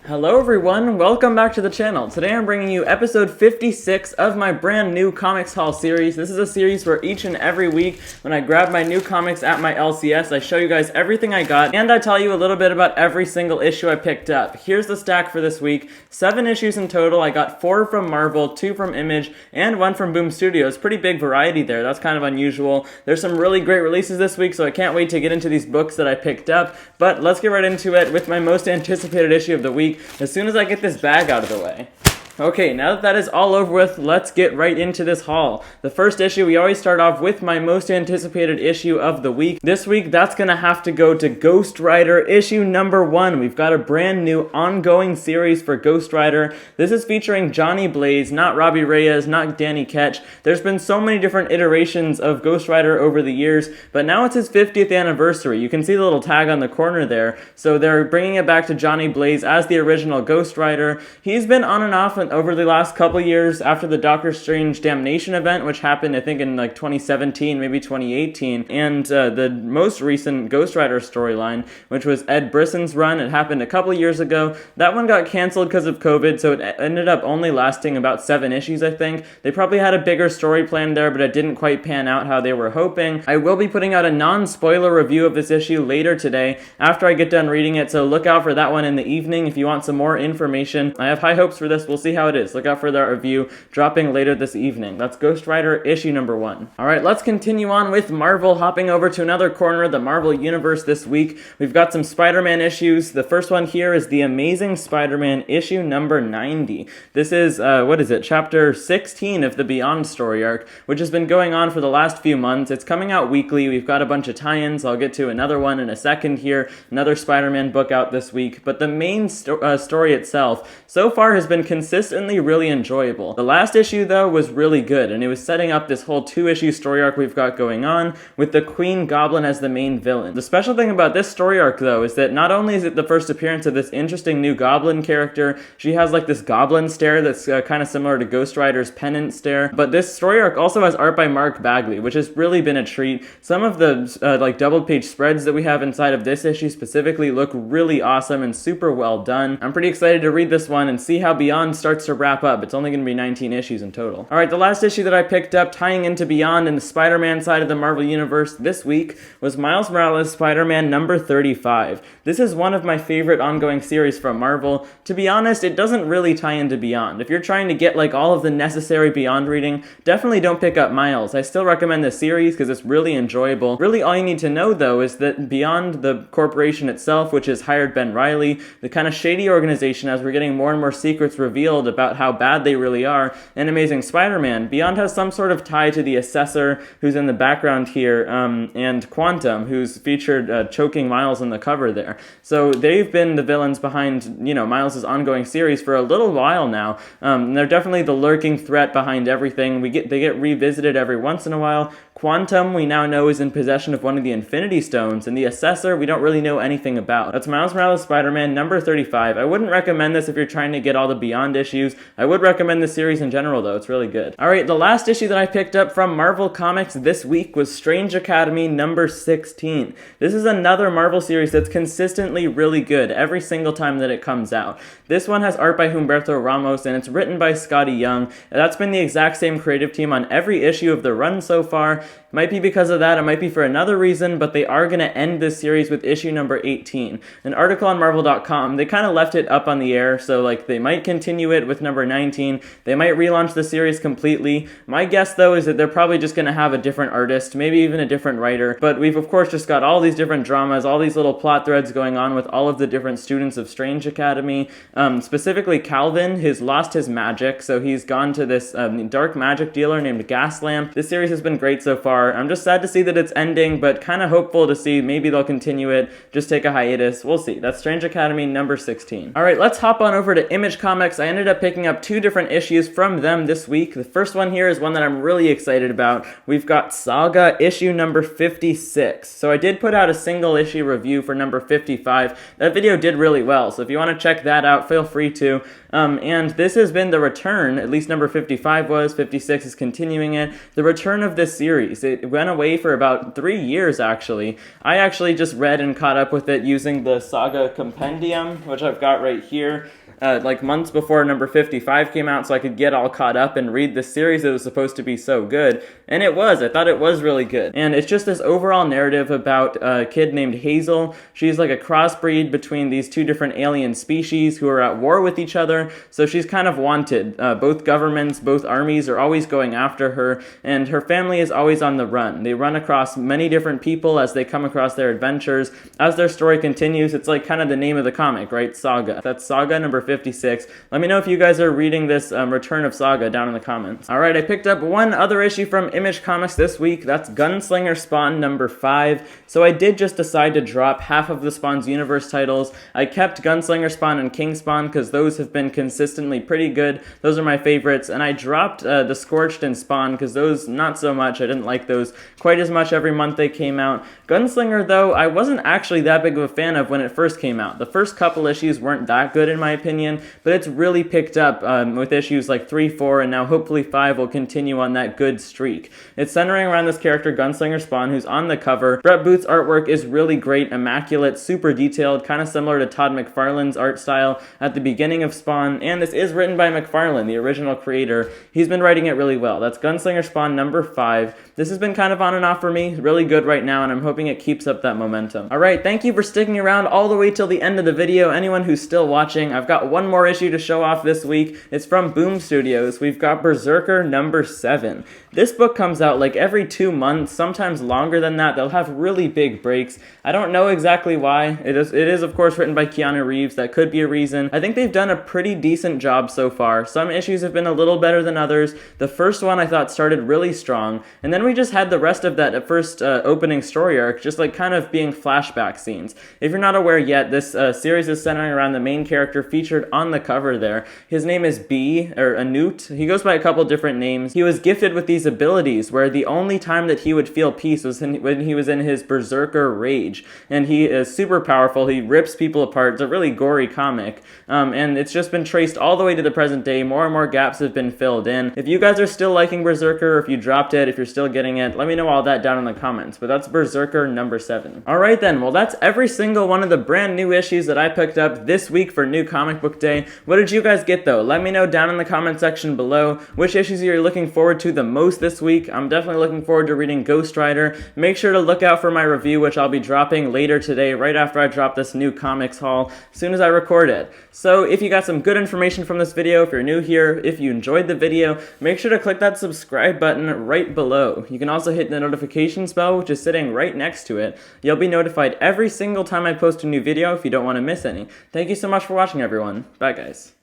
Hello everyone, welcome back to the channel. Today I'm bringing you episode 56 of my brand new Comics Haul series. This is a series where each and every week when I grab my new comics at my LCS, I show you guys everything I got and I tell you a little bit about every single issue I picked up. Here's the stack for this week. 7 issues in total. I got 4 from Marvel, 2 from Image, and 1 from Boom Studios. Pretty big variety there. That's kind of unusual. There's some really great releases this week, so I can't wait to get into these books that I picked up. But let's get right into it with my most anticipated issue of the week as soon as I get this bag out of the way. Okay, now that is all over with, let's get right into this haul. The first issue, we always start off with my most anticipated issue of the week. This week, that's gonna have to go to Ghost Rider issue number 1. We've got a brand new ongoing series for Ghost Rider. This is featuring Johnny Blaze, not Robbie Reyes, not Danny Ketch. There's been so many different iterations of Ghost Rider over the years, but now it's his 50th anniversary. You can see the little tag on the corner there. So they're bringing it back to Johnny Blaze as the original Ghost Rider. He's been on and off over the last couple years after the Doctor Strange Damnation event, which happened I think in like 2017, maybe 2018, and the most recent Ghost Rider storyline, which was Ed Brisson's run. It happened a couple years ago. That one got canceled because of COVID, so it ended up only lasting about 7 issues, I think. They probably had a bigger story plan there, but it didn't quite pan out how they were hoping. I will be putting out a non-spoiler review of this issue later today after I get done reading it, so look out for that one in the evening if you want some more information. I have high hopes for this. We'll see how it is. Look out for that review dropping later this evening. That's Ghost Rider issue number 1. Alright, let's continue on with Marvel, hopping over to another corner of the Marvel Universe this week. We've got some Spider-Man issues. The first one here is The Amazing Spider-Man issue number 90. This is, chapter 16 of the Beyond story arc, which has been going on for the last few months. It's coming out weekly. We've got a bunch of tie-ins. I'll get to another one in a second here. Another Spider-Man book out this week. But the main story itself so far has been consistently really enjoyable. The last issue, though, was really good, and it was setting up this whole 2-issue story arc we've got going on, with the Queen Goblin as the main villain. The special thing about this story arc, though, is that not only is it the first appearance of this interesting new Goblin character, she has like this Goblin stare that's kind of similar to Ghost Rider's Pennant stare, but this story arc also has art by Mark Bagley, which has really been a treat. Some of the like double-page spreads that we have inside of this issue specifically look really awesome and super well done. I'm pretty excited to read this one and see how Beyond starts to wrap up. It's only going to be 19 issues in total. Alright, the last issue that I picked up tying into Beyond and the Spider-Man side of the Marvel Universe this week was Miles Morales Spider-Man number 35. This is one of my favorite ongoing series from Marvel. To be honest, it doesn't really tie into Beyond. If you're trying to get like all of the necessary Beyond reading, definitely don't pick up Miles. I still recommend this series because it's really enjoyable. Really all you need to know though is that Beyond, the corporation itself, which has hired Ben Reilly, the kind of shady organization, as we're getting more and more secrets revealed about how bad they really are, and Amazing Spider-Man, Beyond has some sort of tie to the Assessor, who's in the background here, and Quantum, who's featured choking Miles on the cover there. So they've been the villains behind, you know, Miles' ongoing series for a little while now. They're definitely the lurking threat behind everything. They get revisited every once in a while. Quantum, we now know, is in possession of one of the Infinity Stones, and the Assessor, we don't really know anything about. That's Miles Morales Spider-Man number 35. I wouldn't recommend this if you're trying to get all the Beyond issues. I would recommend the series in general, though. It's really good. Alright, the last issue that I picked up from Marvel Comics this week was Strange Academy number 16. This is another Marvel series that's consistently really good every single time that it comes out. This one has art by Humberto Ramos, and it's written by Scotty Young. That's been the exact same creative team on every issue of the run so far. It might be because of that, it might be for another reason, but they are going to end this series with issue number 18. An article on Marvel.com, they kind of left it up on the air, so like they might continue it with number 19, they might relaunch the series completely. My guess though is that they're probably just going to have a different artist, maybe even a different writer, but we've of course just got all these different dramas, all these little plot threads going on with all of the different students of Strange Academy. Specifically Calvin has lost his magic, so he's gone to this dark magic dealer named Gaslamp. This series has been great so far. I'm just sad to see that it's ending, but kind of hopeful to see maybe they'll continue it, just take a hiatus. We'll see. That's Strange Academy number 16. Alright, let's hop on over to Image Comics. I ended up picking up 2 different issues from them this week. The first one here is one that I'm really excited about. We've got Saga issue number 56. So I did put out a single issue review for number 55. That video did really well, so if you want to check that out, feel free to. And this has been the return, at least number 55 was, 56 is continuing it, the return of this series. series. It went away for about 3 years, actually. I actually just read and caught up with it using the Saga Compendium, which I've got right here. Like months before number 55 came out, so I could get all caught up and read the series that was supposed to be so good. And it was. I thought it was really good. And it's just this overall narrative about a kid named Hazel. She's like a crossbreed between these two different alien species who are at war with each other, so she's kind of wanted. Both governments, both armies are always going after her, and her family is always on the run. They run across many different people as they come across their adventures. As their story continues, it's like kind of the name of the comic, right? Saga. That's Saga number 56. Let me know if you guys are reading this Return of Saga down in the comments. Alright, I picked up one other issue from Image Comics this week. That's Gunslinger Spawn number 5. So I did just decide to drop half of the Spawn's universe titles. I kept Gunslinger Spawn and King Spawn because those have been consistently pretty good. Those are my favorites. And I dropped the Scorched and Spawn because those, not so much. I didn't like those quite as much every month they came out. Gunslinger, though, I wasn't actually that big of a fan of when it first came out. The first couple issues weren't that good in my opinion, but it's really picked up with issues like 3, 4, and now hopefully 5 will continue on that good streak. It's centering around this character, Gunslinger Spawn, who's on the cover. Brett Booth's artwork is really great, immaculate, super detailed, kind of similar to Todd McFarlane's art style at the beginning of Spawn, and this is written by McFarlane, the original creator. He's been writing it really well. That's Gunslinger Spawn number 5. This has been kind of on and off for me, really good right now, and I'm hoping it keeps up that momentum. Alright, thank you for sticking around all the way till the end of the video. Anyone who's still watching, I've got one more issue to show off this week. It's from Boom Studios. We've got Berserker number 7. This book comes out like every 2 months, sometimes longer than that. They'll have really big breaks. I don't know exactly why. It is of course written by Keanu Reeves. That could be a reason. I think they've done a pretty decent job so far. Some issues have been a little better than others. The first one I thought started really strong, and then we just had the rest of that first opening story arc just like kind of being flashback scenes. If you're not aware yet, this series is centering around the main character featured on the cover there. His name is B, or Anut. He goes by a couple different names. He was gifted with these abilities where the only time that he would feel peace was when he was in his berserker rage. And he is super powerful. He rips people apart. It's a really gory comic. And it's just been traced all the way to the present day. More and more gaps have been filled in. If you guys are still liking Berserker, or if you dropped it, if you're still getting it, let me know all that down in the comments. But that's Berserker number 7. Alright then, well that's every single one of the brand new issues that I picked up this week for New Comic Book Day. What did you guys get though? Let me know down in the comment section below which issues you're looking forward to the most this week. I'm definitely looking forward to reading Ghost Rider. Make sure to look out for my review, which I'll be dropping later today, right after I drop this new comics haul, as soon as I record it. So if you got some good information from this video, if you're new here, if you enjoyed the video, make sure to click that subscribe button right below. You can also hit the notifications bell, which is sitting right next to it. You'll be notified every single time I post a new video if you don't want to miss any. Thank you so much for watching, everyone. Bye, guys.